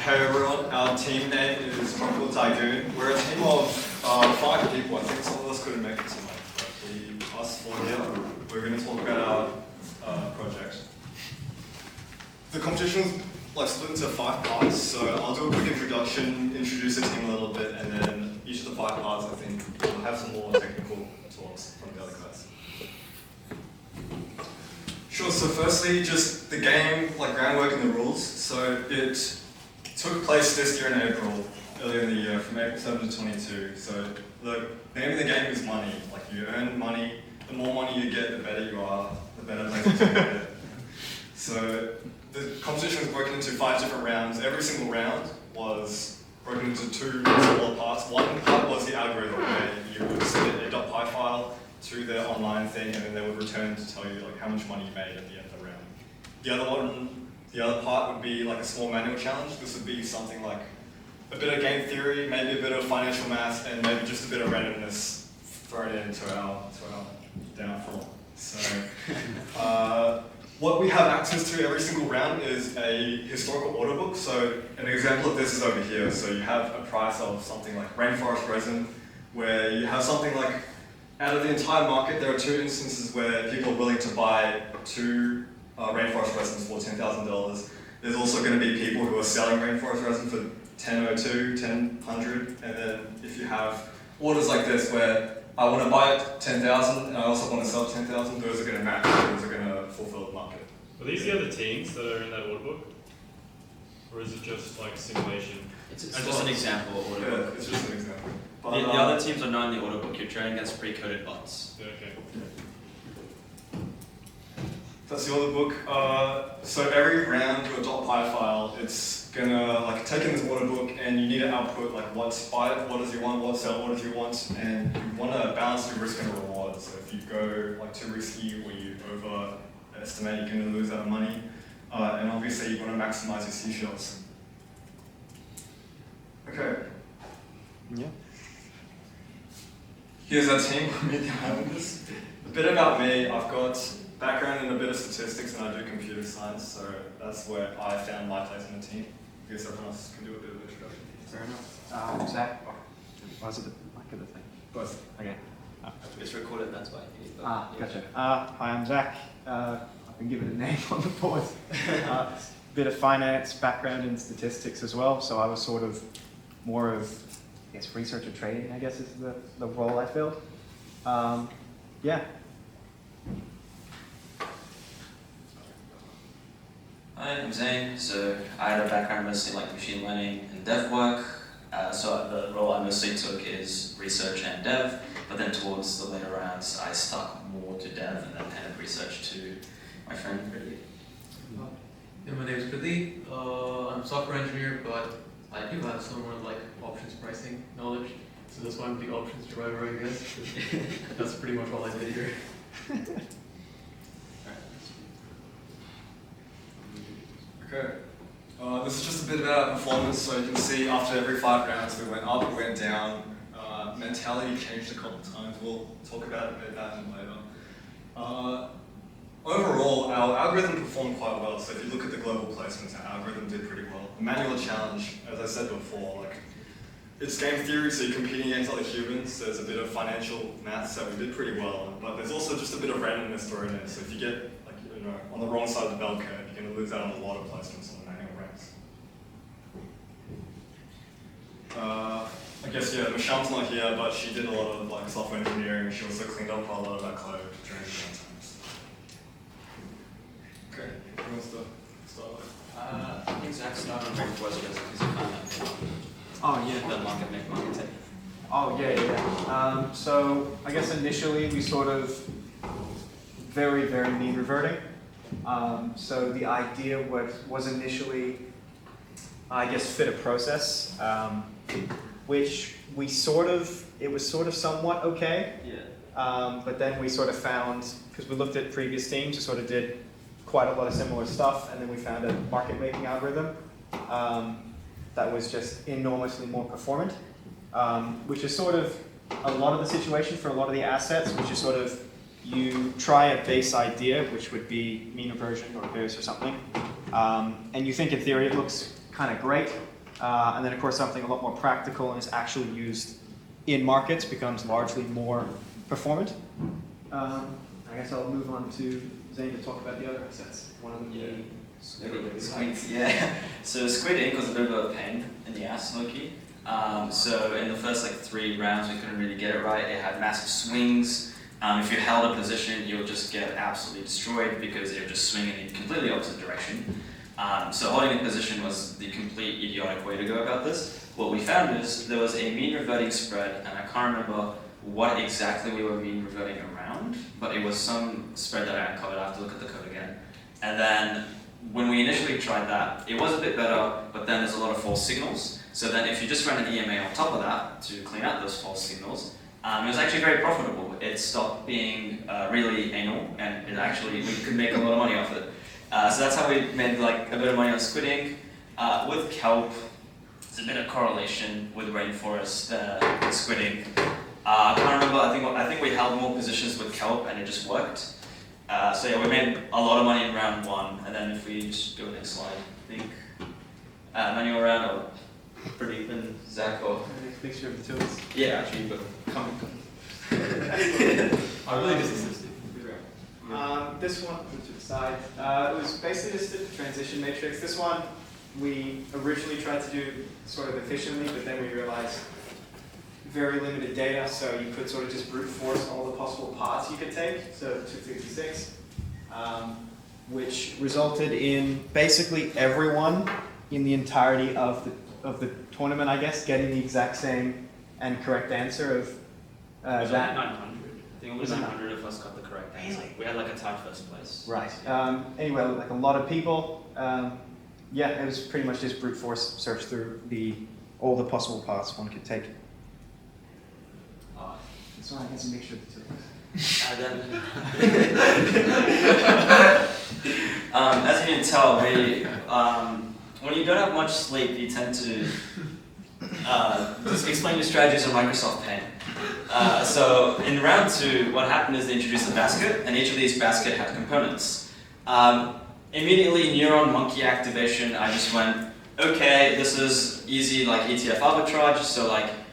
Hey everyone, our team name is called Tygoon. We're a team of 5 people. I think some of us couldn't make it tonight, but us 4 here, we're going to talk about our project. The competition's split into 5 parts, so I'll do a quick introduction, introduce the team a little bit, and then each of the 5 parts I think we'll have some more technical talks from the other guys. Sure, so firstly, just the game, groundwork and the rules. So it took place this year in April, earlier in the year, from April 7 to 22. So the name of the game is money. You earn money. The more money you get, the better you are, the better place to get it. So the competition was broken into 5 different rounds. Every single round was broken into 2 smaller parts. One part was the algorithm, where you would submit a .py file to their online thing, and then they would return to tell you how much money you made at the end of the round. The other part would be a small manual challenge. This would be something like a bit of game theory, maybe a bit of financial math, and maybe just a bit of randomness thrown into our downfall. So what we have access to every single round is a historical order book. So an example of this is over here. So you have a price of something like rainforest resin, where you have something out of the entire market, there are 2 instances where people are willing to buy 2 rainforest resins for $10,000. There's also going to be people who are selling rainforest resin for $10.02, $10.100, and then if you have orders like this where I want to buy it $10,000 and I also want to sell $10,000, those are going to match, those are going to fulfill the market. Are these the other teams that are in that order book? Or is it just simulation? It's just an example order book. Yeah, it's just an example. But, the other teams are not in the order book. You're trading against pre-coded bots. Yeah, okay. That's the order book. So every round to a .py file, it's gonna take in this order book, and you need to output what buy orders you want, what sell orders you want, and you want to balance your risk and reward. So if you go too risky or you overestimate, you're going to lose out money, and obviously you want to maximize your seashells. Okay. Yeah. Here's our team. A bit about me. I've got background in a bit of statistics, and I do computer science, so that's where I found my place in the team. I guess everyone else can do a bit of introduction. Fair enough. Zach. Why is it the mic of the thing? Both. Okay. It's recorded, that's why. Gotcha. Hi, I'm Zach. I've been given a name on the board. Bit of finance, background in statistics as well, so I was sort of more of, research and trading, I guess, is the role I filled. Yeah. Hi, I'm Zane. So I had a background mostly machine learning and dev work. So the role I mostly took is research and dev, but then towards the later rounds I stuck more to dev and then handed research to my friend Pradeep. Yeah, my name is Pradeep. I'm a software engineer, but I do have somewhat options pricing knowledge. So that's why I'm the options driver, I guess. That's pretty much all I did here. Okay. This is just a bit about our performance. So you can see after every 5 rounds, we went up, we went down. Mentality changed a couple of times. We'll talk about that later. Overall, our algorithm performed quite well. So if you look at the global placements, our algorithm did pretty well. The manual challenge, as I said before, it's game theory, so you're competing against other humans. There's a bit of financial maths that we did pretty well on, but there's also just a bit of randomness thrown in. So if you get on the wrong side of the bell curve, you're going to lose out on a lot of placements on the manual ranks. I guess, Michelle's not here, but she did a lot of software engineering. She also cleaned up a lot of that code during the times. Okay, who wants to start with? I think Zach started on rainforest resin because he found that Oh, yeah. the market tech. Oh, yeah. So I guess initially we sort of very, very mean reverting. So the idea was initially, fit a process, which it was somewhat okay. Yeah. But then we sort of found, because we looked at previous teams who sort of did quite a lot of similar stuff, and then we found a market-making algorithm that was just enormously more performant, which is sort of a lot of the situation for a lot of the assets, which is sort of you try a base idea, which would be mean reversion or variance or something, and you think in theory it looks kind of great, And then of course something a lot more practical and is actually used in markets becomes largely more performant. I guess I'll move on to Zane to talk about the other assets. One of them being Squid, yeah. So Squid Ink was a bit of a pain in the ass, low-key. So in the first 3 rounds, we couldn't really get it right. It had massive swings. If you held a position, you'll just get absolutely destroyed because it would just swing in the completely opposite direction. So holding a position was the complete idiotic way to go about this. What we found is there was a mean reverting spread, and I can't remember what exactly we were mean reverting around, but it was some spread that I uncovered. I have to look at the code again. And then when we initially tried that, it was a bit better, but then there's a lot of false signals. So then if you just ran an EMA on top of that to clean out those false signals, it was actually very profitable. It stopped being really anal, and we could make a lot of money off it. So that's how we made a bit of money on Squid Ink. With kelp, there's a bit of correlation with rainforest and Squid Ink. I can't remember. I think we held more positions with kelp, and it just worked. So yeah, we made a lot of money in round 1, and then if we just do the next slide, I think manual round or Pradeep and Zach or mixture of the tools. yeah, actually, but come. I really disassisted. This one, to the side, it was basically just a transition matrix. This one we originally tried to do sort of efficiently, but then we realized very limited data, so you could sort of just brute force all the possible paths you could take, so 256, which resulted in basically everyone in the entirety of the tournament, I guess, getting the exact same and correct answer of It was that. only 900. I think only 900 of us got the correct answer. We had a tied first place. Right. Anyway, a lot of people, yeah, it was pretty much just brute force search through all the possible paths one could take. That's why I guess a mixture of the two. As you can tell, when you don't have much sleep, you tend to just explain your strategies on Microsoft Paint. So in round 2, what happened is they introduced a basket, and each of these baskets had components. Immediately, neuron monkey activation, I just went, okay, this is easy ETF arbitrage. So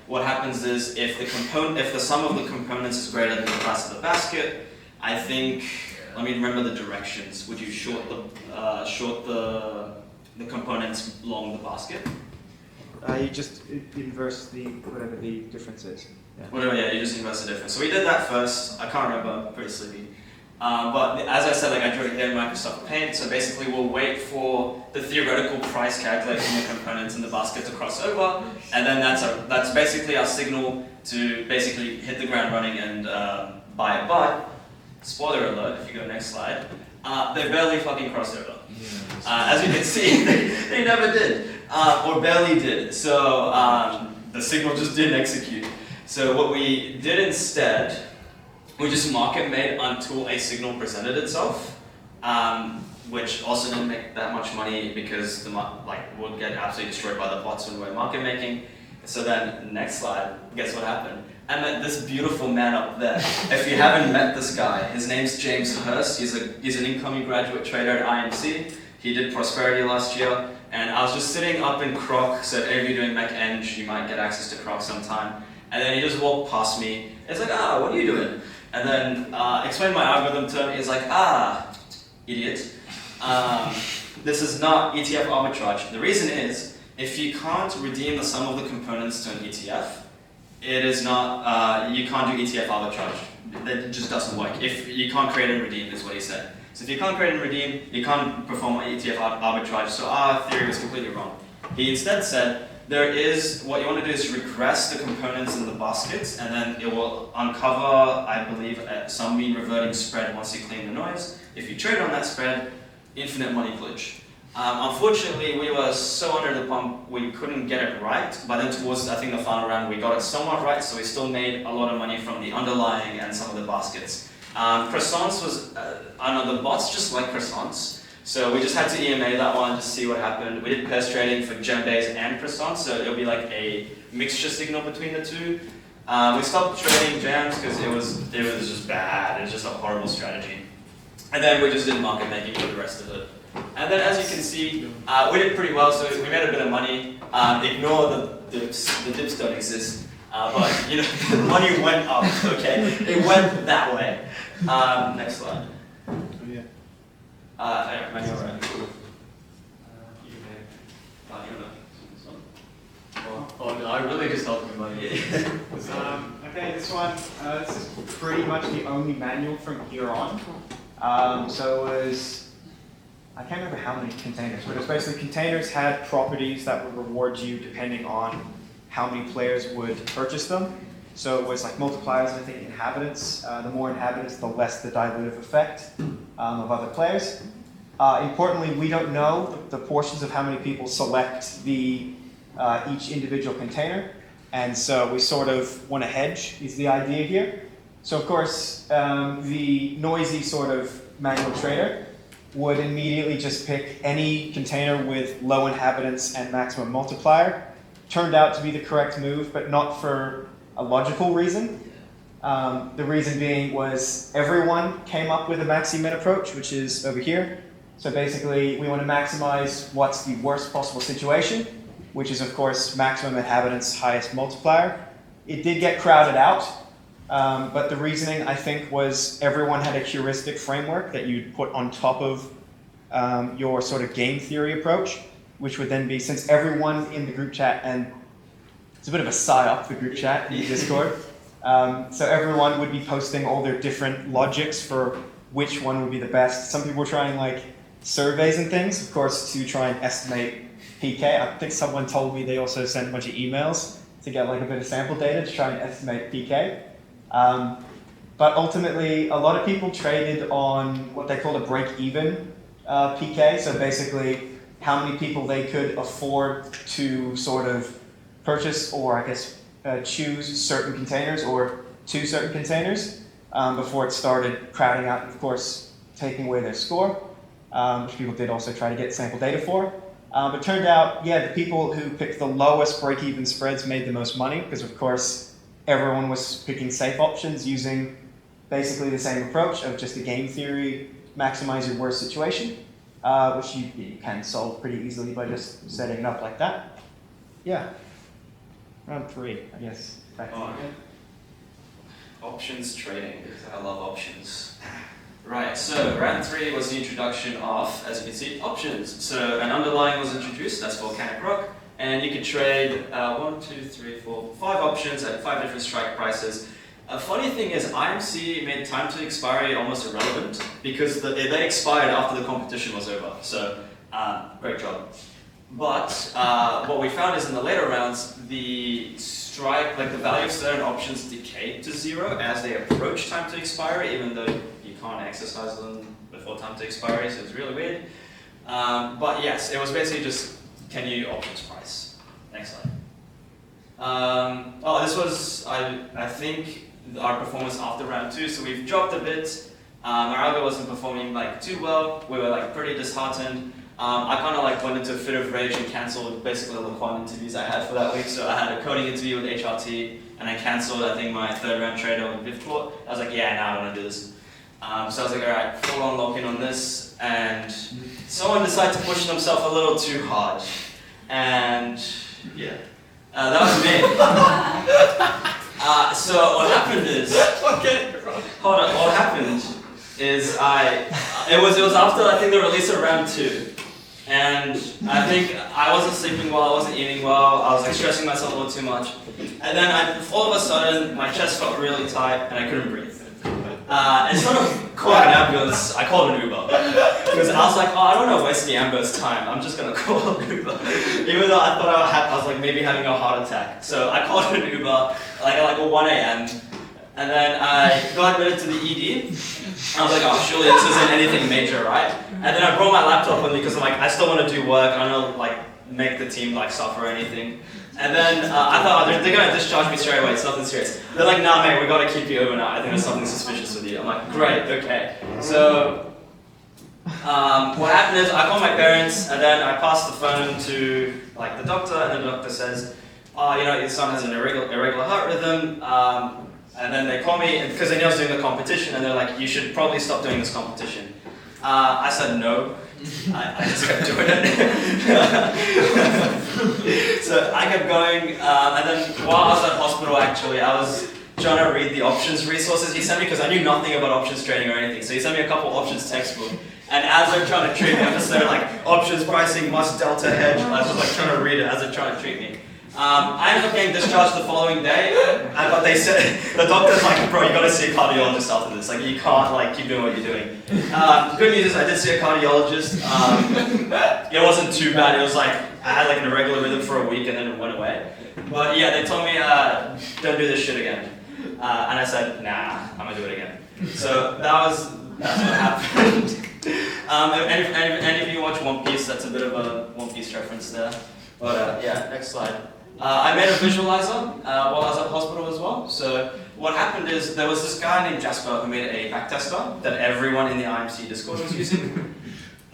what happens is if the sum of the components is greater than the price of the basket, I think, let me remember the directions. Would you short the components along the basket? You just inverse whatever the difference is. Yeah. Whatever, yeah, you just inverse the difference. So we did that first. I can't remember, I'm pretty sleepy. But as I said, I drew it here in Microsoft Paint. So basically, we'll wait for the theoretical price calculation of the components in the basket to cross over, and then that's basically our signal to basically hit the ground running and buy it. But spoiler alert, if you go next slide, they barely fucking crossed over. Yeah, as you can see, they never did, or barely did. So the signal just didn't execute. So what we did instead, we just market made until a signal presented itself, which also didn't make that much money because we'll get absolutely destroyed by the bots when we're market making. So then, next slide, guess what happened? I met this beautiful man up there. If you haven't met this guy, his name's James Hurst. He's an incoming graduate trader at IMC. He did Prosperity last year, and I was just sitting up in Croc, so if you're doing Mech-Eng, you might get access to Croc sometime. And then he just walked past me. It's like, what are you doing? And then explained my algorithm to him. He's like, idiot. This is not ETF arbitrage. The reason is, if you can't redeem the sum of the components to an ETF, it is not, you can't do ETF arbitrage. That just doesn't work. If you can't create and redeem, is what he said. So if you can't create and redeem, you can't perform ETF arbitrage. So our theory was completely wrong. He instead said, what you want to do is regress the components in the baskets, and then it will uncover, I believe, some mean reverting spread once you clean the noise. If you trade on that spread, infinite money glitch. Unfortunately, we were so under the pump, we couldn't get it right, but then towards, I think, the final round, we got it somewhat right, so we still made a lot of money from the underlying and some of the baskets. Croissants was, the bots just like croissants. So we just had to EMA that one to see what happened. We did pairs trading for djembes and croissants, so it'll be like a mixture signal between the two. We stopped trading jams because it was just bad. It was just a horrible strategy. And then we just did market making for the rest of it. And then as you can see, we did pretty well, so we made a bit of money. Ignore the dips. The dips don't exist. But you know, the money went up, okay? It went that way. Next slide. Yeah. Manuel, right? Oh no, I really just helped me money. Okay, this one, this is pretty much the only manual from here on. So it was, I can't remember how many containers, but it was basically containers had properties that would reward you depending on how many players would purchase them. So it was like multipliers, I think inhabitants. The more inhabitants, the less the dilutive effect of other players. Importantly, we don't know the portions of how many people select the each individual container, and so we sort of want to hedge is the idea here. So of course, the noisy sort of manual trader would immediately just pick any container with low inhabitants and maximum multiplier. Turned out to be the correct move, but not for a logical reason. The reason being was everyone came up with a maxi-min approach, which is over here. So basically, we want to maximize what's the worst possible situation, which is, of course, maximum inhabitants, highest multiplier. It did get crowded out, but the reasoning, I think, was everyone had a heuristic framework that you'd put on top of your sort of game theory approach, which would then be, since everyone in the group chat, and it's a bit of a psyop, the group chat in Discord, so everyone would be posting all their different logics for which one would be the best. Some people were trying like surveys and things, of course, to try and estimate PK. I think someone told me they also sent a bunch of emails to get like a bit of sample data to try and estimate PK. But ultimately, a lot of people traded on what they call a break-even PK. So basically, how many people they could afford to sort of purchase or I guess choose certain containers or two certain containers before it started crowding out and of course taking away their score, which people did also try to get sample data for. But turned out, yeah, the people who picked the lowest break-even spreads made the most money because, of course, everyone was picking safe options using basically the same approach of just a game theory, maximize your worst situation, which you can solve pretty easily by just setting it up like that. Yeah. Round 3, I guess. Back to you again. Options trading. I love options. Right, so round 3 was the introduction of, as you can see, options. So an underlying was introduced, that's volcanic rock, and you could trade 5 options at 5 different strike prices. A funny thing is IMC made time to expiry almost irrelevant because they expired after the competition was over. So great job. But what we found is in the later rounds, the strike, like the value of certain options decayed to 0 as they approach time to expiry, even though you can't exercise them before time to expiry, so it's really weird. But yes, it was basically just, can you options price? Next slide. This was, I think, our performance after round 2, so we've dropped a bit. Our algo wasn't performing like too well. We were like pretty disheartened. I kind of like went into a fit of rage and cancelled basically all the quant interviews I had for that week. So I had a coding interview with HRT, and I cancelled, I think, my 3rd round trade on Biftport. I was like, yeah, no, I don't want to do this. So I was like, all right, full on lock in on this, and someone decided to push themselves a little too hard, and yeah, that was me. So what happened is, what happened is it was after I think the release of round 2. And I think I wasn't sleeping well, I wasn't eating well, I was like stressing myself a little too much. And then all of a sudden, my chest felt really tight and I couldn't breathe. Instead of calling an ambulance, I called an Uber. Because I was like, I don't want to waste the ambulance time, I'm just going to call an Uber. Even though I thought I was like maybe having a heart attack. So I called an Uber like at 1 a.m. And then I got admitted to the ED. I was like, oh, surely this isn't anything major, right? And then I brought my laptop with me because I'm like, I still want to do work. I don't want to like make the team like suffer or anything. And then I thought, they're going to discharge me straight away. It's nothing serious. They're like, nah, mate, we got to keep you overnight. I think there's something suspicious with you. I'm like, great, okay. So what happened is I called my parents and then I passed the phone to like the doctor, and the doctor says, oh, you know, your son has an irregular heart rhythm. And then they call me, because they knew I was doing the competition, and they're like, you should probably stop doing this competition. I said no, I just kept doing it. So I kept going, and then while I was at hospital, actually, I was trying to read the options resources he sent me because I knew nothing about options trading or anything. So he sent me a couple options textbook, and as they're trying to treat me, I'm just there like options pricing must delta hedge. I was just like trying to read it as they're trying to treat me. I ended up getting discharged the following day, but they said, the doctor's like, bro, you gotta see a cardiologist after this. Like, you can't like keep doing what you're doing. Good news is I did see a cardiologist. It wasn't too bad. It was like, I had like an irregular rhythm for a week and then it went away. But yeah, they told me, don't do this shit again. And I said, nah, I'm gonna do it again. So that's what happened. And if you watch One Piece, that's a bit of a One Piece reference there. But yeah, next slide. I made a visualizer while I was at hospital as well. So what happened is there was this guy named Jasper who made a backtester that everyone in the IMC Discord was using.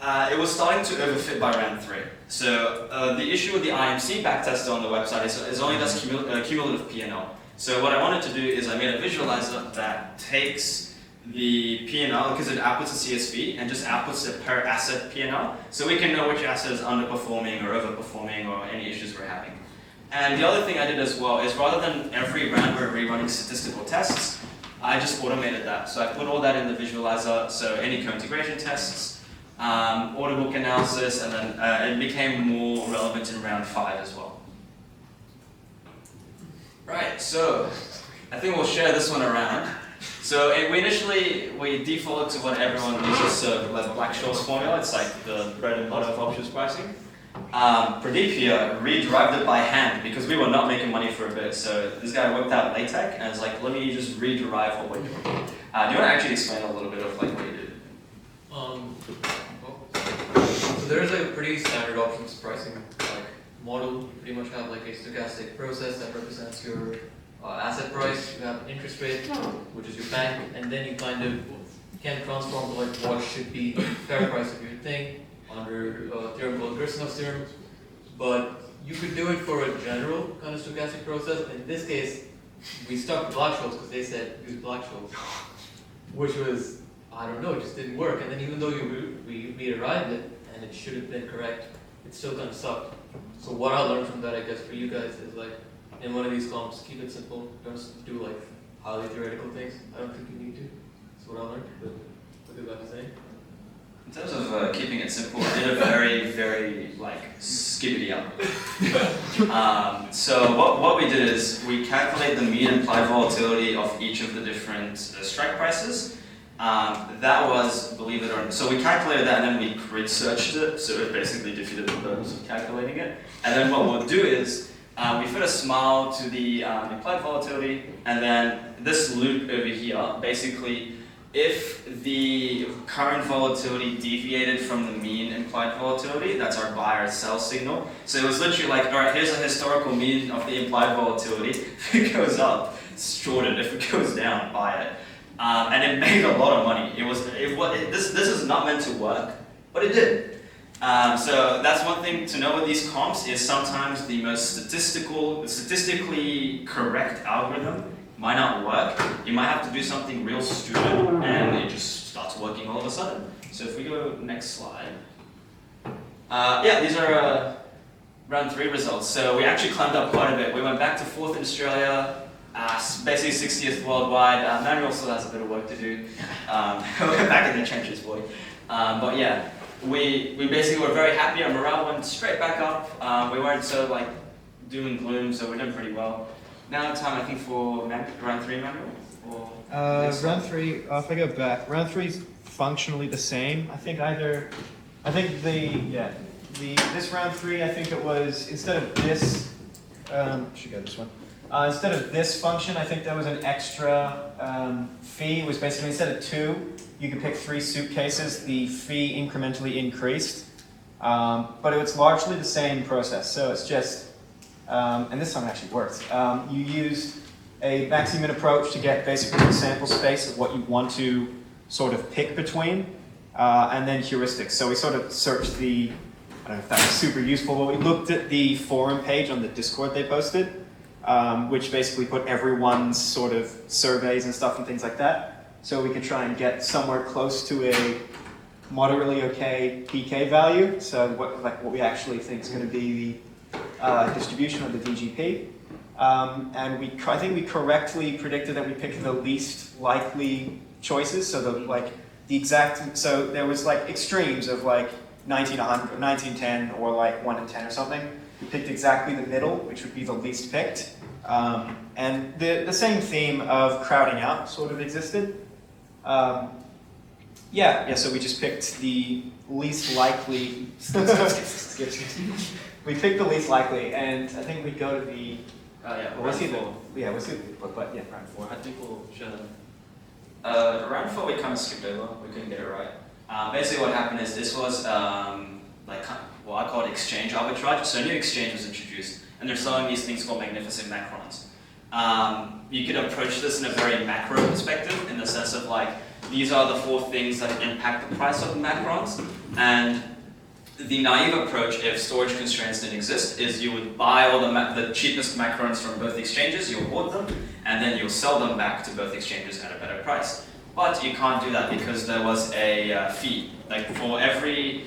It was starting to overfit by round 3. So the issue with the IMC backtester on the website is only does cumulative P&L. So what I wanted to do is I made a visualizer that takes the P&L, because it outputs a CSV, and just outputs it per asset P&L, so we can know which asset is underperforming or overperforming or any issues we're having. And the other thing I did as well is rather than every round we're rerunning statistical tests, I just automated that. So I put all that in the visualizer, so any co-integration tests, order book analysis, and then it became more relevant in round 5 as well. Right, so I think we'll share this one around. So we defaulted to what everyone uses, so like Black-Scholes formula. It's like the bread and butter of options pricing. Pradeep here re-derived it by hand because we were not making money for a bit. So this guy whipped out LaTeX and was like, let me just re-derive what we're doing. Do you want to actually explain a little bit of like what you did? So there's a pretty standard options pricing like model. You pretty much have like a stochastic process that represents your asset price. You have interest rate, which is your bank, and then you kind of can transform to like what should be fair price of your thing under a theorem called Kirsанов's theorem. But you could do it for a general kind of stochastic process. In this case, we stuck to Black-Scholes because they said use Black-Scholes, which was, I don't know, it just didn't work. And then even though we arrived it and it should have been correct, it still kind of sucked. So what I learned from that, I guess, for you guys is like, in one of these comps, keep it simple. Don't do like highly theoretical things. I don't think you need to. That's what I learned. But what do you guys say? In terms of keeping it simple, I did a very, very like skibbity up. So what we did is we calculate the mean implied volatility of each of the different strike prices. That was, believe it or not, so we calculated that and then we grid searched it, so it basically defeated the purpose of calculating it. And then what we'll do is we fit a smile to the implied volatility, and then this loop over here, basically, if the current volatility deviated from the mean implied volatility, that's our buy or sell signal. So it was literally like, all right, here's a historical mean of the implied volatility. If it goes up, it's shorted. If it goes down, buy it. And it made a lot of money. This is not meant to work, but it did. So that's one thing to know with these comps is sometimes the most statistically correct algorithm might not work. You might have to do something real stupid and it just starts working all of a sudden. So if we go next slide. Yeah, these are round 3 results. So we actually climbed up quite a bit. We went back to 4th in Australia, basically 60th worldwide. Manuel still has a bit of work to do. We're back in the trenches, boy. But yeah. We basically were very happy. Our morale went straight back up. We weren't so like doom and gloom, so we're doing pretty well. Now time I think for round 3, Manuel. Round 3. If I go back, round 3 is functionally the same. This round 3. I think it was instead of this. Should go this one. Instead of this function, I think there was an extra fee. It was basically instead of 2. You could pick 3 suitcases. The fee incrementally increased, but it was largely the same process. So it's just, and this time it actually worked. You used a maxi-min approach to get basically the sample space of what you want to sort of pick between, and then heuristics. So we sort of searched I don't know if that was super useful, but we looked at the forum page on the Discord they posted, which basically put everyone's sort of surveys and stuff and things like that. So we could try and get somewhere close to a moderately okay PK value, so what we actually think is going to be the distribution of the DGP. And I think we correctly predicted that we picked the least likely choices, so so there was like extremes of like 19, 100, 19, 10, or like 1 and 10 or something. We picked exactly the middle, which would be the least picked. And the same theme of crowding out sort of existed. So we just picked the least likely. We picked the least likely, and I think we go to the. We'll see the book, but yeah, round 4. I think we'll show them. Round 4 we kind of skipped over. We couldn't get it right. Basically, what happened is this was what I call exchange arbitrage. So a new exchange was introduced, and they're selling these things called magnificent macrons. You could approach this in a very macro perspective, in the sense of like, these are the 4 things that impact the price of the macrons. And the naive approach, if storage constraints didn't exist, is you would buy all the cheapest macrons from both exchanges, you'll hoard them, and then you'll sell them back to both exchanges at a better price. But you can't do that because there was a fee. Like for every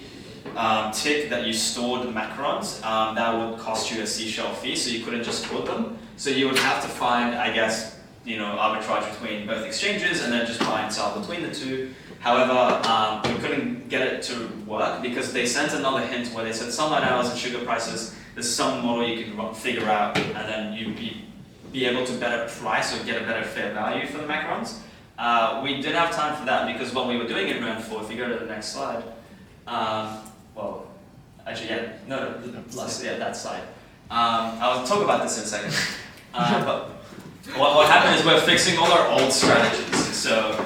tick that you stored macrons, that would cost you a seashell fee, so you couldn't just hoard them. So you would have to find, I guess, arbitrage between both exchanges and then just buy and sell between the two. However, we couldn't get it to work because they sent another hint where they said sunlight hours and sugar prices, there's some model you can figure out and then you'd be able to better price or get a better fair value for the macrons. We didn't have time for that because what we were doing in round 4, if you go to the next slide, that slide. I'll talk about this in a second. But what happened is we're fixing all our old strategies. So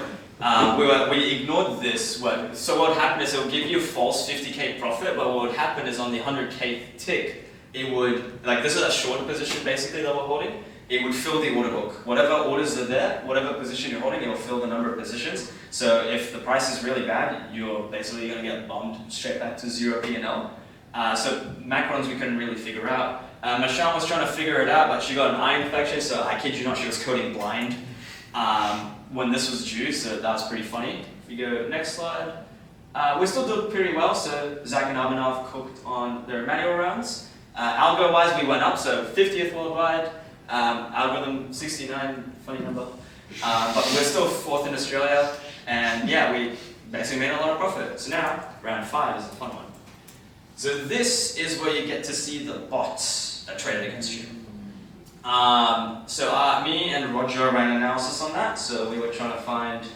we ignored this. So what happened is it would give you a false 50k profit, but what would happen is on the 100k tick, it would, this is a short position basically that we're holding, it would fill the order book. Whatever orders are there, whatever position you're holding, it will fill the number of positions. So if the price is really bad, you're basically going to get bombed straight back to 0 P&L. So macrons we couldn't really figure out. Michelle was trying to figure it out, but she got an eye infection, so I kid you not, she was coding blind when this was due, so that was pretty funny. If you go next slide. We still did pretty well, so Zach and Abhinav cooked on their manual rounds. Algo-wise, we went up, so 50th worldwide. Algorithm 69, funny number. But we're still 4th in Australia, and yeah, we basically made a lot of profit. So now, round 5 is the fun one. So this is where you get to see the bots that traded against you. Me and Roger ran an analysis on that, so we were trying to find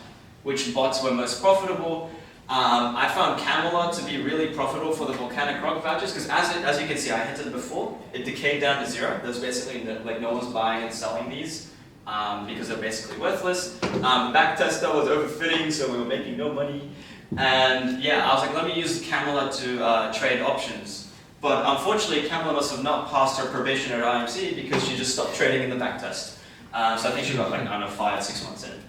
which bots were most profitable. I found Camelot to be really profitable for the volcanic rock vouchers because as you can see, I hinted before, it decayed down to 0. There's basically no one's buying and selling these because they're basically worthless. Backtester was overfitting, so we were making no money. And yeah, I was like, let me use Camelot to trade options. But unfortunately, Camelot must have not passed her probation at IMC because she just stopped trading in the backtest. So I think she got 5-6 months in.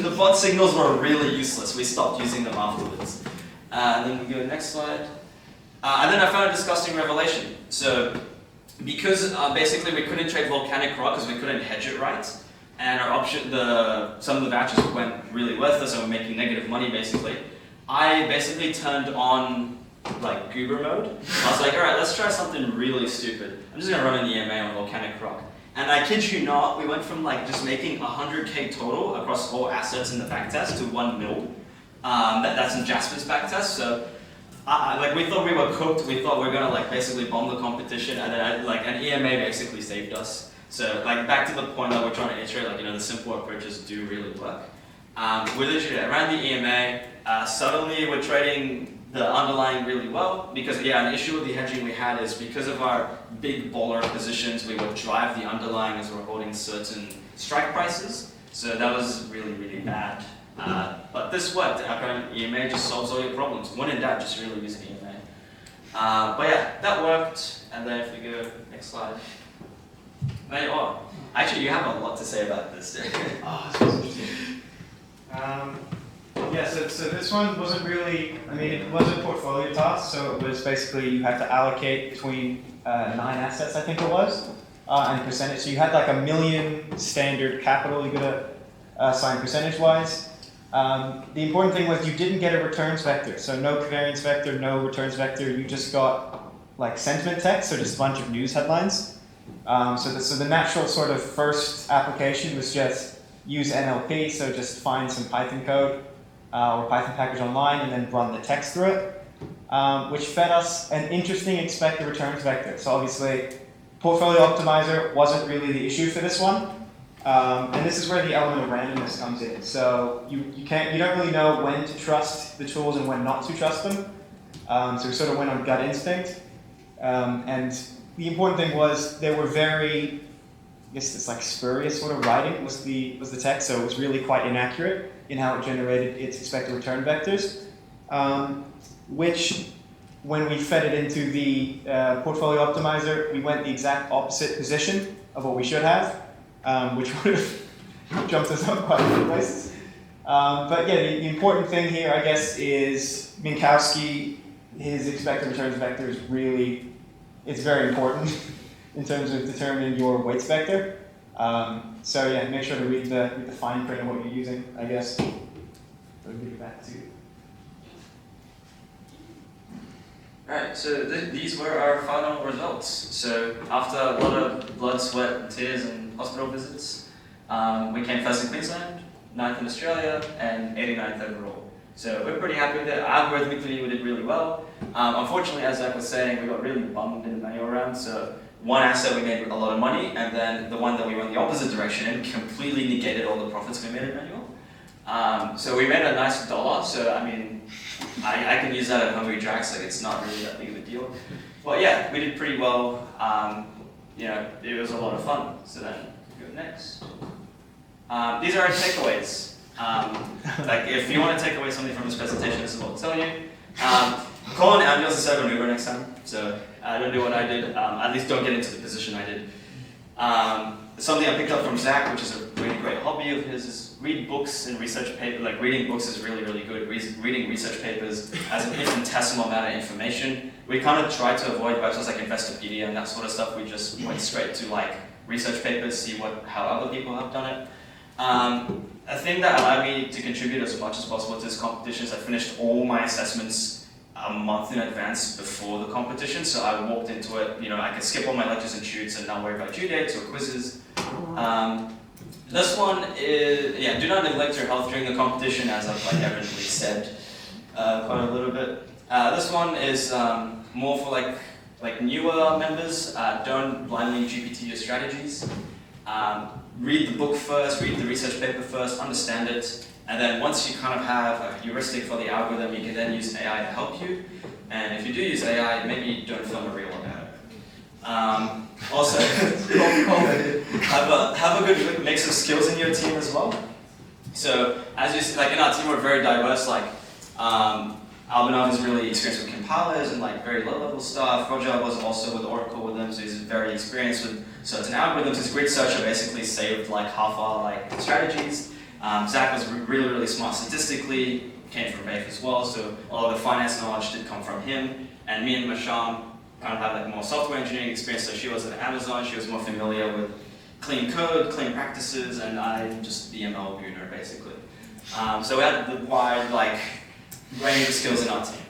The bot signals were really useless. We stopped using them afterwards. And then we go next slide. And then I found a disgusting revelation. So because basically we couldn't trade volcanic rock because we couldn't hedge it right, and our some of the vouchers went really worthless and we're making negative money basically, I basically turned on goober mode. I was like, alright, let's try something really stupid. I'm just gonna run an EMA on volcanic rock. And I kid you not, we went from just making 100k total across all assets in the backtest to 1 mil. That's in Jasper's backtest. So we thought we were cooked. We thought we were gonna basically bomb the competition, and then an EMA basically saved us. So back to the point that we're trying to iterate, the simple approaches do really work. We literally around the EMA, suddenly we're trading the underlying really well because an issue with the hedging we had is because of our big baller positions, we would drive the underlying as we're holding certain strike prices. So that was really, really bad. But this worked. Apparently EMA just solves all your problems. When in doubt, just really use an EMA. But yeah, that worked. And then if we go next slide. Actually, you have a lot to say about this. That's interesting. So this one wasn't really, it was a portfolio task, so it was basically you had to allocate between 9 assets, I think it was, and percentage. So you had 1 million standard capital you got to assign percentage-wise. The important thing was you didn't get a returns vector, so no covariance vector, no returns vector. You just got like sentiment text, so just a bunch of news headlines. So the natural sort of first application was just use NLP, so just find some Python code or Python package online and then run the text through it, which fed us an interesting expected returns vector. So obviously, portfolio optimizer wasn't really the issue for this one. And this is where the element of randomness comes in. So you don't really know when to trust the tools and when not to trust them. So we sort of went on gut instinct. And the important thing was they were very, I guess it's like spurious sort of writing was the text. So it was really quite inaccurate in how it generated its expected return vectors, which when we fed it into the portfolio optimizer, we went the exact opposite position of what we should have. Which would have jumped us up quite a few places. But yeah, the important thing here, I guess, is Minkowski, his expected returns vector is really, it's very important in terms of determining your weights vector. So yeah, make sure to read the fine print of what you're using, I guess. I'll give it back to you. Right, so these were our final results. So after a lot of blood, sweat, and tears and hospital visits, we came first in Queensland, 9th in Australia, and 89th overall. So we're pretty happy with it. Algorithmically, we did really well. Unfortunately, as Zach was saying, we got really bummed in the manual round. So one asset we made a lot of money, and then the one that we went the opposite direction in completely negated all the profits we made in manual. So we made a nice $1. So I mean, I can use that at Hungry Jacks, like it's not really that big of a deal. But yeah, we did pretty well. You know, it was a lot of fun. So then, go next. These are our takeaways. Like if you want to take away something from this presentation, this is what I'll tell you. Call an ambulance instead of an Uber next time. So don't do what I did. At least don't get into the position I did. Something I picked up from Zach, which is a really great hobby of his, is read books and research papers. Like reading books is really, really good. Reading research papers has an infinitesimal amount of information. We kind of tried to avoid websites like Investopedia and that sort of stuff. We just went straight to like research papers, see how other people have done it. A thing that allowed me to contribute as much as possible to this competition is I finished all my assessments a month in advance before the competition, so I walked into it, you know, I could skip all my lectures and shoots and not worry about due dates or quizzes. This one is, yeah, do not neglect your health during the competition, as I've like evidently said quite a little bit. This one is more for like newer members. Don't blindly GPT your strategies. Read the book first, read the research paper first, understand it, and then once you kind of have a heuristic for the algorithm, you can then use AI to help you. And if you do use AI, maybe don't film a reel about it. Also, have a good mix of skills in your team as well. So as you see, like in our team, we're very diverse. Like Albanov is really experienced with compilers and like very low-level stuff. Roger was also with Oracle with them, so he's very experienced with certain algorithms. His grid searcher basically saved like half our like strategies. Zach was really, really smart statistically, came from BAFE as well, so all of the finance knowledge did come from him. And me and Masham kind of had like more software engineering experience, so she was at Amazon, she was more familiar with clean code, clean practices, and I'm just the ML gooner basically. So we had the wide like range of skills in our team.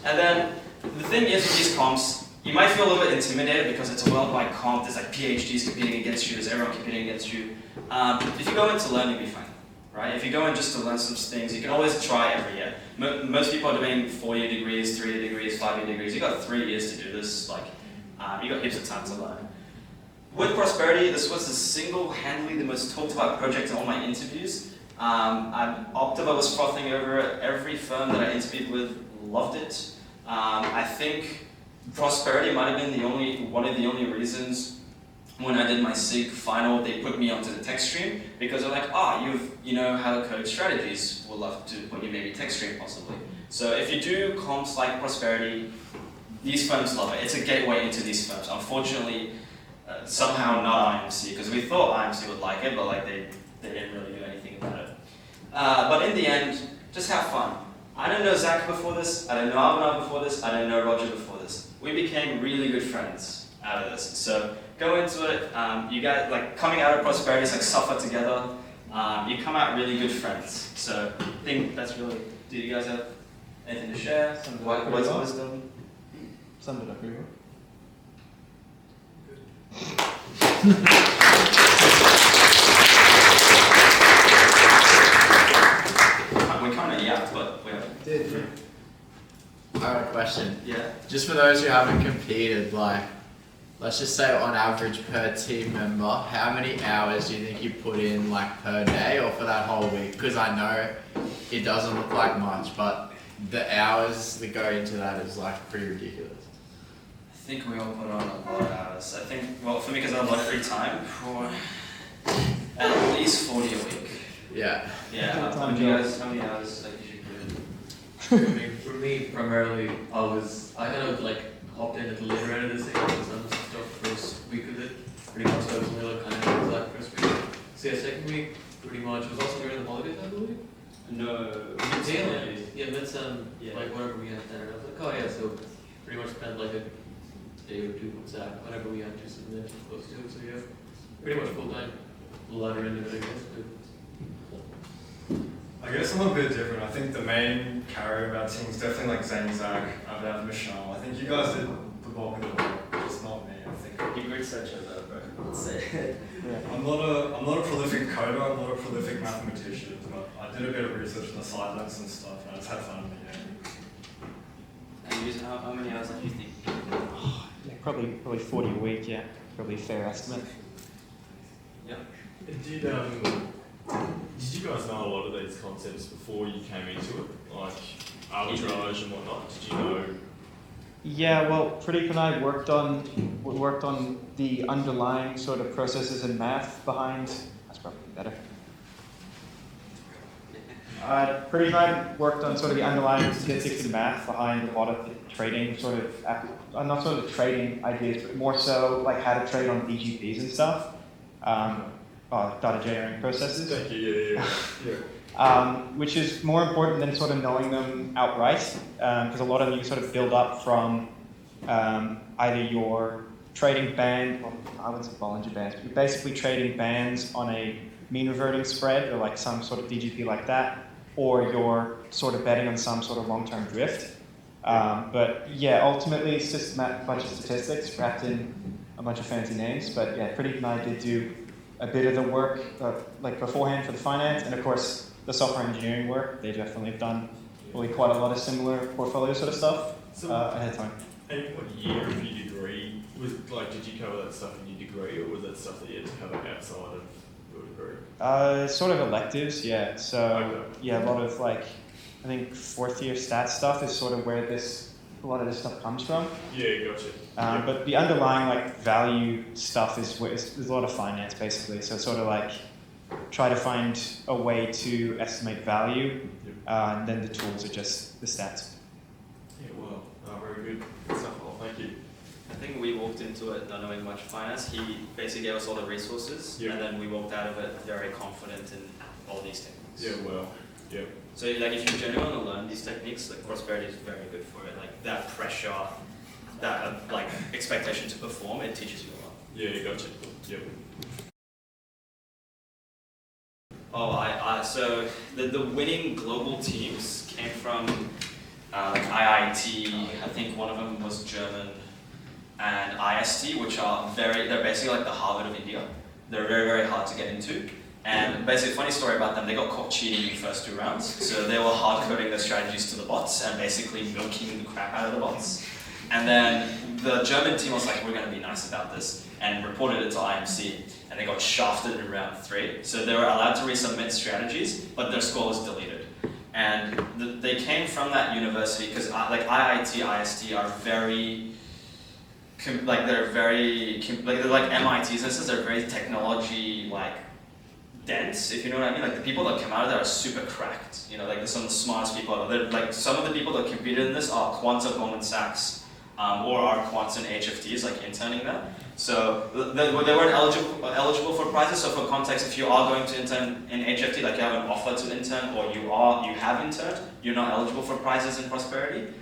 And then the thing is with these comps, you might feel a little bit intimidated because it's a worldwide comp, there's like PhDs competing against you, there's everyone competing against you. If you go in to learn, you'll be fine. Right? If you go in just to learn some things, you can always try every year. Most people are doing 4-year degrees, 3-year degrees, 5-year degrees. You've got 3 years to do this. Like, you got heaps of time to learn. With Prosperity, this was single-handedly the most talked about project in all my interviews. Optiva was frothing over it. Every firm that I interviewed with loved it. I think Prosperity might have been one of the only reasons when I did my SIG final, they put me onto the tech stream because they're like, you know how to code strategies. We'll love to put you maybe tech stream possibly. So if you do comps like Prosperity, these firms love it. It's a gateway into these firms. Unfortunately, somehow not IMC, because we thought IMC would like it, but like they didn't really do anything about it. But in the end, just have fun. I didn't know Zach before this. I didn't know Abhinav before this. I didn't know Roger before this. We became really good friends out of this. So go into it. You guys, like, coming out of Prosperity is like suffer together. you come out really good friends. So I think that's really. Do you guys have anything to share? Some words of wisdom? Summed it up pretty well. We kind of yapped, but we have. I have a question. Yeah. Just for those who haven't competed, like, let's just say on average per team member, how many hours do you think you put in, like, per day or for that whole week? Because I know it doesn't look like much, but the hours that go into that is, like, pretty ridiculous. I think we all put on a lot of hours. I think, well, for me, because I have a lot of free time, for at least 40 a week. Yeah. Yeah. How many hours like you should I mean, for me, primarily, I kind of like hopped in at the later end of this thing, I've done some stuff first week of it. Pretty much, I was only like kind of exact first week. So yeah, second week, pretty much, it was also during the holidays, I believe. No. Yeah, midsem, Yeah. like whatever we had there. I was like, oh yeah, so pretty much spent like a day or two exact, whenever we had to submit close to it. So yeah, pretty much full time, latter end of it, I guess. I guess I'm a bit different. I think the main carry of our team is definitely like Zane, Zach, Abdel, Michelle. I think you guys did the bulk of the work, just not me. I think You great researcher though, bro. Let's say. I'm not a prolific coder. I'm not a prolific mathematician, but I did a bit of research on the side notes and stuff, and I just had fun in the game. And you, how many hours do you think? Yeah, probably 40 a week, yeah. Probably a fair estimate. Yeah. Did you guys know a lot of these concepts before you came into it, like arbitrage and whatnot? Did you know? Yeah, well, Pradeep and I worked on the underlying sort of processes and math behind. That's probably better. Pradeep and I worked on sort of the underlying statistics and math behind a lot of the trading sort of, not sort of the trading ideas, but more so like how to trade on BGPs and stuff. Data generating processes. Thank you. Which is more important than sort of knowing them outright, because a lot of them you sort of build up from either your trading band, well, I wouldn't say Bollinger Bands, but you're basically trading bands on a mean reverting spread or like some sort of BGP like that, or you're sort of betting on some sort of long-term drift. But yeah, ultimately it's just a bunch of statistics wrapped in a bunch of fancy names. But yeah, Pradeep and I did do a bit of the work like beforehand for the finance, and of course the software engineering work. They definitely have done really quite a lot of similar portfolio sort of stuff ahead of time. And what year of your degree was like? Did you cover that stuff in your degree, or was that stuff that you had to cover outside of your degree? Sort of electives, yeah. So yeah, a lot of like, I think fourth year stats stuff is sort of where a lot of this stuff comes from. Yeah, gotcha. But the underlying like value stuff is a lot of finance basically. So sort of like try to find a way to estimate value, and then the tools are just the stats. Yeah, well, very good stuff. Well, thank you. I think we walked into it not knowing much finance. He basically gave us all the resources, Yeah. and then we walked out of it very confident in all these techniques. Yeah, well, yeah. So like if you genuinely want to learn these techniques, like Prosperity is very good for it. Like that pressure, that like expectation to perform, it teaches you a lot. Yeah, gotcha. Yep. So the winning global teams came from like IIT. I think one of them was German, and IST, which they're basically like the Harvard of India. They're very, very hard to get into. And basically, funny story about them, they got caught cheating in the first 2 rounds. So they were hard coding their strategies to the bots and basically milking the crap out of the bots. And then the German team was like, we're going to be nice about this, and reported it to IMC. And they got shafted in round 3. So they were allowed to resubmit strategies, but their score was deleted. And they came from that university because like IIT, IST are very, they're like MITs. This is they're very technology like dense, if you know what I mean. Like the people that come out of there are super cracked. You know, like some of the smartest people. Like some of the people that competed in this are quants at Goldman Sachs, or are quants in HFTs, like interning there. So they weren't eligible for prizes. So for context, if you are going to intern in HFT, like you have an offer to intern, or you have interned, you're not eligible for prizes in Prosperity.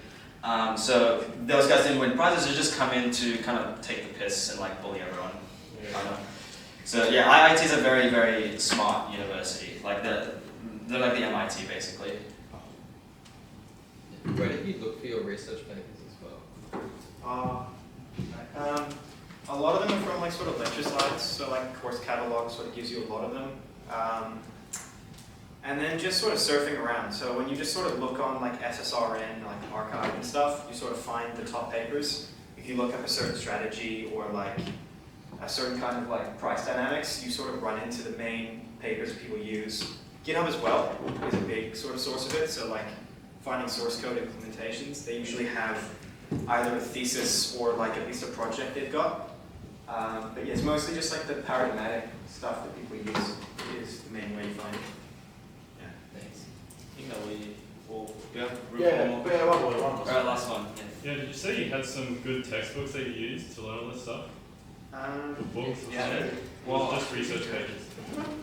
So those guys didn't win prizes. They just come in to kind of take the piss and like bully everyone. Yeah. So yeah, IIT is a very, very smart university. Like they're like the MIT basically. Where did you look for your research papers as well? A lot of them are from like sort of lecture slides, so like course catalog sort of gives you a lot of them. And then just sort of surfing around. So when you just sort of look on like SSRN, like archive and stuff, you sort of find the top papers. If you look up a certain strategy or like a certain kind of like price dynamics, you sort of run into the main papers people use. GitHub as well is a big sort of source of it. So like finding source code implementations, they usually have either a thesis or like at least a project they've got. But yeah, it's mostly just like the paradigmatic stuff that people use is the main way you find it. Thanks. I think that we have room for one more. Alright, last one. Yeah, did you say you had some good textbooks that you used to learn all this stuff? Books or yeah. something? Well, Just research pages.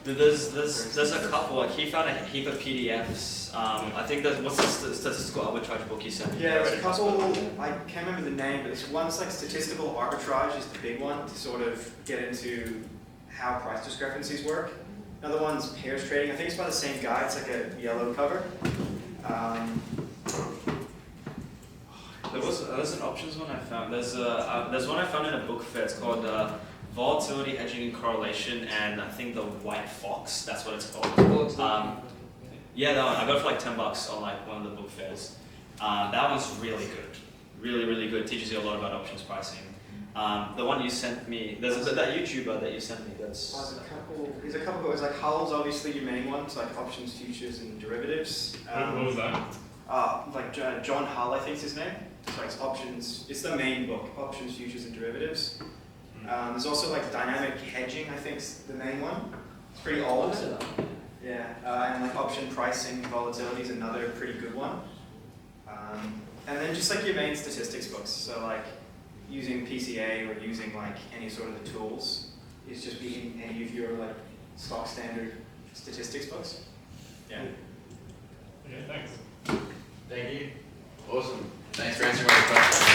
There's a couple. Like he found a heap of PDFs. I think there's what's the statistical arbitrage book he sent? Yeah, there's a couple, I can't remember the name, but this one's like statistical arbitrage is the big one to sort of get into how price discrepancies work. Another one's pairs trading. I think it's by the same guy. It's like a yellow cover. There's an options one I found. There's one I found in a book fair. It's called Volatility, Hedging and Correlation, and I think the White Fox. That's what it's called. Yeah, that one. I got it for like $10 on like one of the book fairs. That one's really good. Really good. Teaches you a lot about options pricing. The one you sent me, there's that YouTuber that you sent me. That's There's a couple. It's like Hull's obviously your main one. It's like options, futures, and derivatives. What was that? Like John Hull, I think is his name. So it's options. It's the main book, options, futures, and derivatives. There's also like dynamic hedging. I think is the main one. It's pretty old. Yeah, and like option pricing, volatility is another pretty good one. And then just like your main statistics books. So like using PCA or using like any sort of the tools is just being any of your like stock standard statistics books. Yeah. Okay, thanks. Thank you. Awesome. Thanks for answering my question.